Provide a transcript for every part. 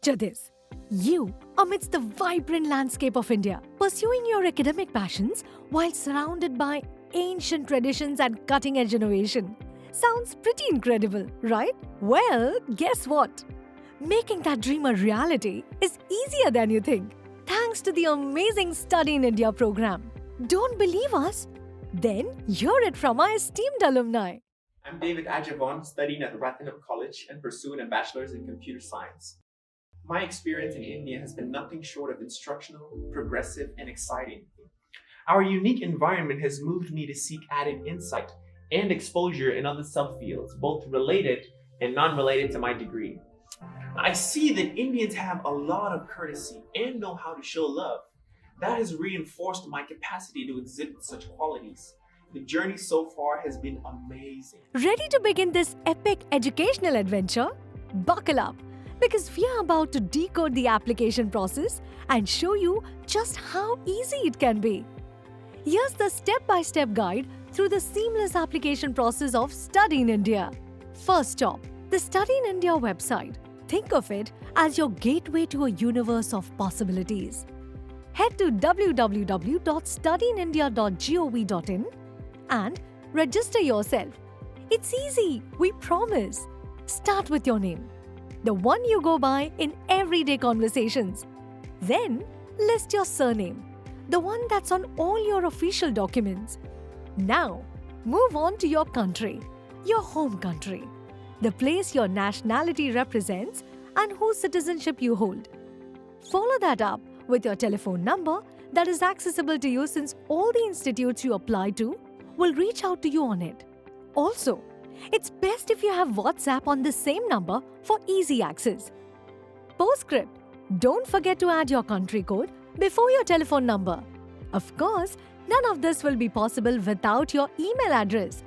Picture this. You, amidst the vibrant landscape of India, pursuing your academic passions while surrounded by ancient traditions and cutting-edge innovation. Sounds pretty incredible, right? Well, guess what? Making that dream a reality is easier than you think, thanks to the amazing Study in India program. Don't believe us? Then hear it from our esteemed alumni. I'm David Ajavon, studying at Ratnam College and pursuing a bachelor's in computer science. My experience in India has been nothing short of instructional, progressive, and exciting. Our unique environment has moved me to seek added insight and exposure in other subfields, both related and non-related to my degree. I see that Indians have a lot of courtesy and know how to show love. That has reinforced my capacity to exhibit such qualities. The journey so far has been amazing. Ready to begin this epic educational adventure? Buckle up, because we are about to decode the application process and show you just how easy it can be. Here's the step-by-step guide through the seamless application process of Study in India. First stop, the Study in India website. Think of it as your gateway to a universe of possibilities. Head to www.studyinindia.gov.in and register yourself. It's easy, we promise. Start with your name, the one you go by in everyday conversations. Then list your surname, the one that's on all your official documents. Now, move on to your country, your home country, the place your nationality represents and whose citizenship you hold. Follow that up with your telephone number that is accessible to you, since all the institutes you apply to will reach out to you on it. Also, it's best if you have WhatsApp on the same number for easy access. Postscript, don't forget to add your country code before your telephone number. Of course, none of this will be possible without your email address.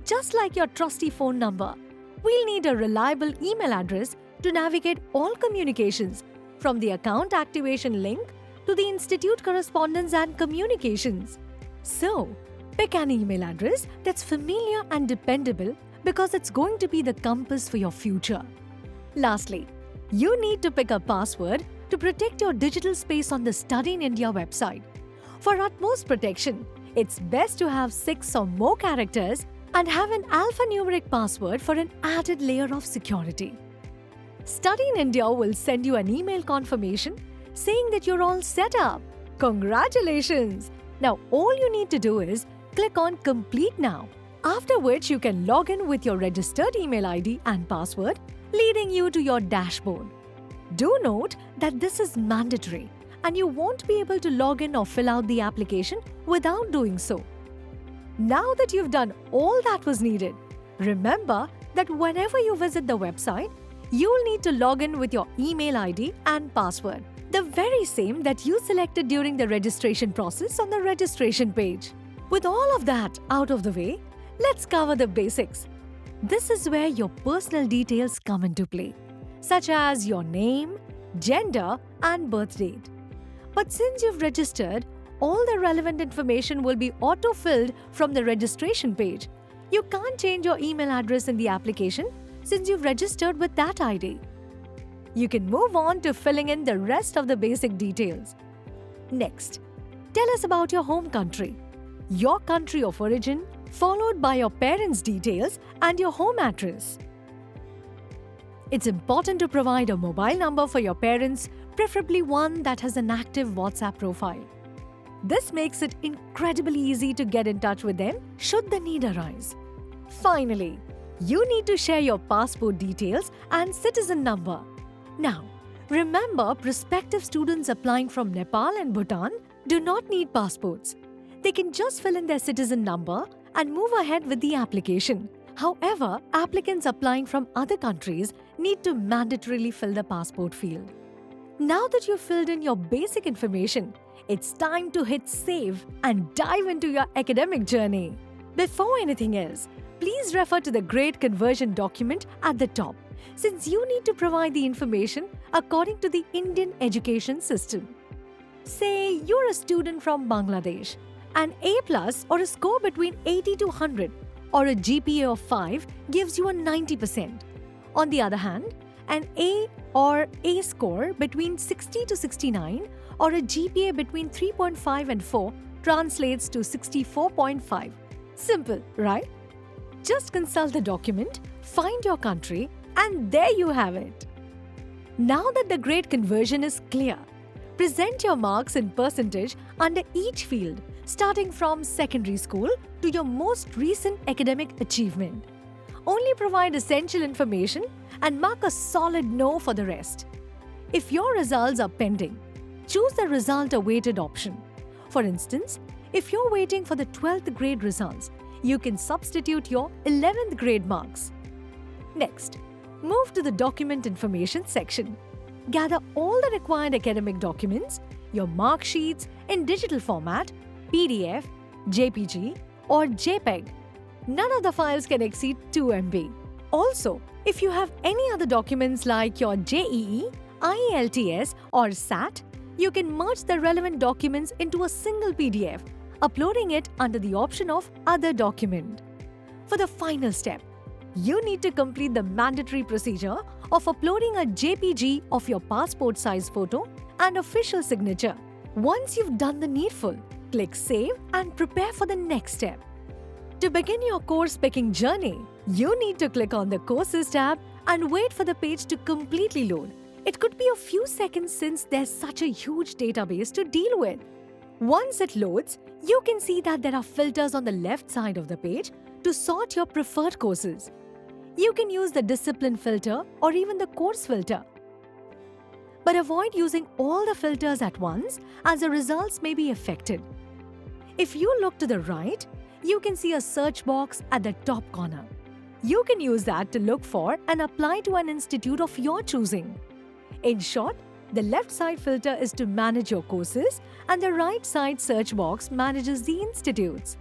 Just like your trusty phone number, we'll need a reliable email address to navigate all communications, from the account activation link to the institute correspondence and communications. So, pick an email address that's familiar and dependable, because it's going to be the compass for your future. Lastly, you need to pick a password to protect your digital space on the Study in India website. For utmost protection, it's best to have 6 or more characters and have an alphanumeric password for an added layer of security. Study in India will send you an email confirmation saying that you're all set up. Congratulations! Now all you need to do is click on Complete Now, after which you can log in with your registered email ID and password, leading you to your dashboard. Do note that this is mandatory and you won't be able to log in or fill out the application without doing so. Now that you've done all that was needed, remember that whenever you visit the website, you'll need to log in with your email ID and password, the very same that you selected during the registration process on the registration page. With all of that out of the way, let's cover the basics. This is where your personal details come into play, such as your name, gender, and birth date. But since you've registered, all the relevant information will be auto-filled from the registration page. You can't change your email address in the application since you've registered with that ID. You can move on to filling in the rest of the basic details. Next, tell us about your home country, your country of origin, followed by your parents' details and your home address. It's important to provide a mobile number for your parents, preferably one that has an active WhatsApp profile. This makes it incredibly easy to get in touch with them should the need arise. Finally, you need to share your passport details and citizen number. Now, remember, prospective students applying from Nepal and Bhutan do not need passports. They can just fill in their citizen number and move ahead with the application. However, applicants applying from other countries need to mandatorily fill the passport field. Now that you've filled in your basic information, it's time to hit save and dive into your academic journey. Before anything else, please refer to the grade conversion document at the top, since you need to provide the information according to the Indian education system. Say you're a student from Bangladesh. An A+ or a score between 80 to 100 or a GPA of 5 gives you a 90%. On the other hand, An A or A score between 60 to 69 or a GPA between 3.5 and 4 translates to 64.5. Simple, right? Just consult the document, find your country, and there you have it. Now that the grade conversion is clear, present your marks in percentage under each field, starting from secondary school to your most recent academic achievement. Only provide essential information and mark a solid no for the rest. If your results are pending, choose the result awaited option. For instance, if you're waiting for the 12th grade results, you can substitute your 11th grade marks. Next, move to the document information section. Gather all the required academic documents, your mark sheets in digital format, PDF, JPG, or JPEG. None of the files can exceed 2 MB. Also, if you have any other documents like your JEE, IELTS, or SAT, you can merge the relevant documents into a single PDF, uploading it under the option of Other Document. For the final step, you need to complete the mandatory procedure of uploading a JPG of your passport size photo and official signature. Once you've done the needful, click Save and prepare for the next step. To begin your course picking journey, you need to click on the Courses tab and wait for the page to completely load. It could be a few seconds since there's such a huge database to deal with. Once it loads, you can see that there are filters on the left side of the page to sort your preferred courses. You can use the discipline filter or even the course filter. But avoid using all the filters at once as the results may be affected. If you look to the right, you can see a search box at the top corner. You can use that to look for and apply to an institute of your choosing. In short, the left side filter is to manage your courses and the right side search box manages the institutes.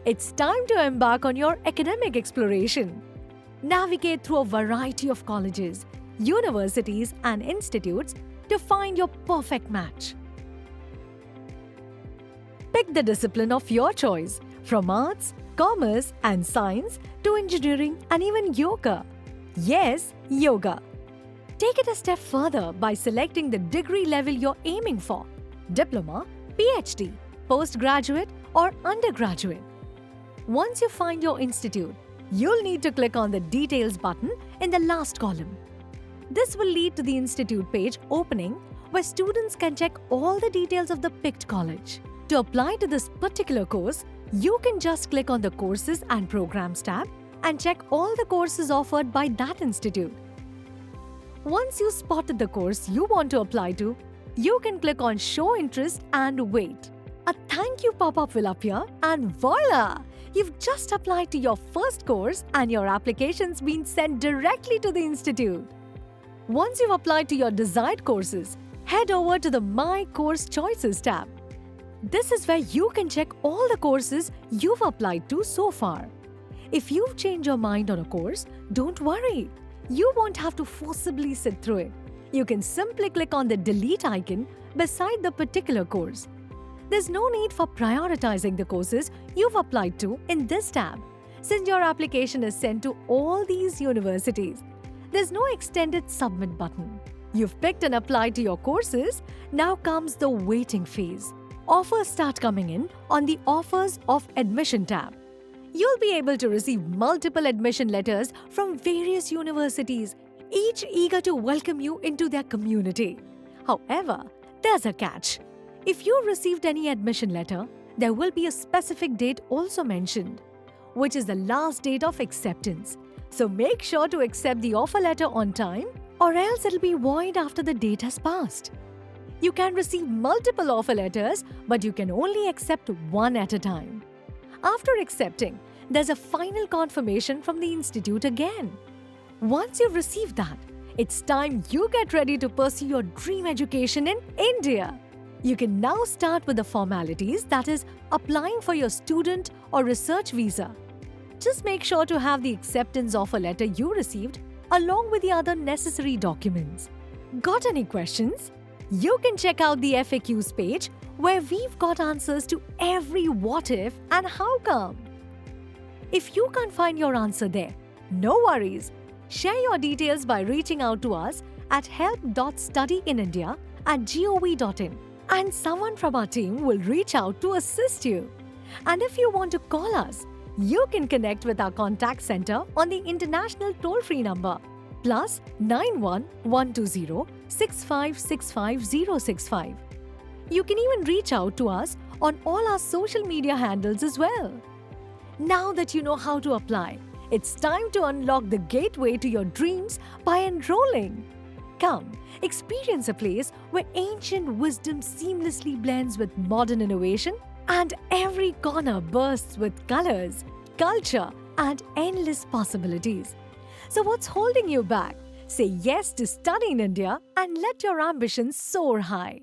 It's time to embark on your academic exploration. Navigate through a variety of colleges, universities, and institutes to find your perfect match. Pick the discipline of your choice, from arts, commerce, and science to engineering and even yoga. Yes, yoga. Take it a step further by selecting the degree level you're aiming for: diploma, PhD, postgraduate, or undergraduate. Once you find your institute, you'll need to click on the Details button in the last column. This will lead to the institute page opening where students can check all the details of the picked college. To apply to this particular course, you can just click on the Courses and Programs tab and check all the courses offered by that institute. Once you spotted the course you want to apply to, you can click on Show Interest and wait. A thank you pop-up will appear and voila! You've just applied to your first course and your application's been sent directly to the institute. Once you've applied to your desired courses, head over to the My Course Choices tab. This is where you can check all the courses you've applied to so far. If you've changed your mind on a course, don't worry. You won't have to forcibly sit through it. You can simply click on the Delete icon beside the particular course. There's no need for prioritizing the courses you've applied to in this tab, since your application is sent to all these universities. There's no extended Submit button. You've picked and applied to your courses, now comes the waiting phase. Offers start coming in on the Offers of Admission tab. You'll be able to receive multiple admission letters from various universities, each eager to welcome you into their community. However, there's a catch. If you received any admission letter, there will be a specific date also mentioned, which is the last date of acceptance. So make sure to accept the offer letter on time, or else it'll be void after the date has passed. You can receive multiple offer letters, but you can only accept one at a time. After accepting, there's a final confirmation from the institute again. Once you've received that, it's time you get ready to pursue your dream education in India. You can now start with the formalities, that is, applying for your student or research visa. Just make sure to have the acceptance offer letter you received along with the other necessary documents. Got any questions? You can check out the FAQs page where we've got answers to every what if and how come. If you can't find your answer there, no worries. Share your details by reaching out to us at help.studyinIndia@gov.in, and someone from our team will reach out to assist you. And if you want to call us, you can connect with our contact center on the international toll-free number +91 120 6565 065. You can even reach out to us on all our social media handles as well. Now that you know how to apply, it's time to unlock the gateway to your dreams by enrolling. Come, experience a place where ancient wisdom seamlessly blends with modern innovation, and every corner bursts with colors, culture, and endless possibilities. So what's holding you back? Say yes to study in India and let your ambitions soar high.